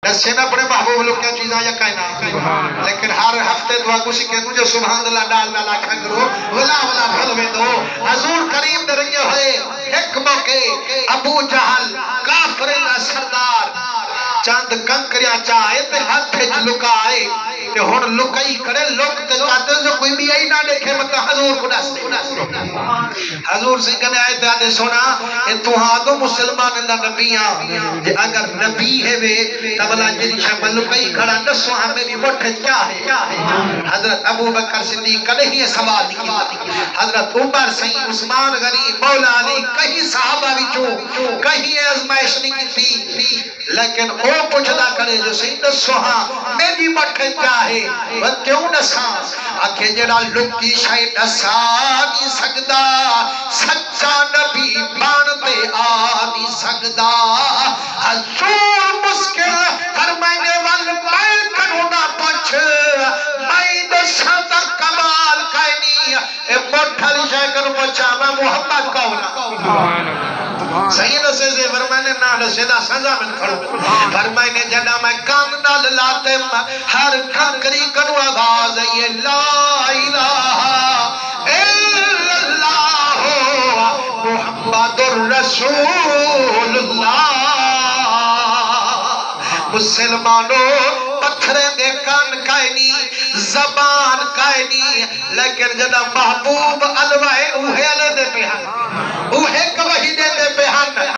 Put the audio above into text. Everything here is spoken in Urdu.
دسے نا اپنے محبوب لوگ کیا چیزاں یا کائنات لیکن ہر ہفتے دعا کسی کے مجھے سبحان اللہ ڈال ڈالا کھا کرو ولا ولا بھلوے دو حضور کریم درنگے ہوئے ایک موقع ابو جہل کافر کا سردار چاند کنکریاں چاہے تے ہاتھ پھیچ لکائے کہ ہون لکائی کرے لوگ تے چاہتے جو کوئی بھی آئی نہ دیکھے مطلب حضور کو ڈستے حضور سے کہنے آئے تے آدھے سونا تو ہاں دو مسلمان اللہ نبیاں اگر نبی ہے وے تب اللہ جنی شاہ لکائی کھڑا نسو ہمیں بھی مٹھے کیا ہے حضرت ابو بکر صدیق کدے ہی سوال کی حضرت عمر سید عثمان غنی مولا علی کہیں صحابہ وچوں کہیں ازمائش نہیں کی لیکن او پوچھدا کرے جو سید سوہاں میری مٹھے کیا ہے وہ کیوں نساں آکھے جڑا لکی شاید نسا نہیں سکدا سچا نبی بانتے آ نہیں سکدا حضور مشکل فرمائنے وال میں کنو نہ پچھ میں دساں دا کمال کائنی اے مٹھل شاہ کرو پچھا میں محمد کہونا سید سے فرمائنے نہ سیدھا سزا میں کھڑو فرمائنے جڑا میں کان نال لاتے ہر کنکری کنو آواز یہ لا الہ الا اللہ محمد الرسول اللہ مسلمانوں پتھرے میں کان کائنی زبان کائنی لیکن جڑا محبوب علوائے اوہے علیہ دے پہن اوہے کبھی دے پہن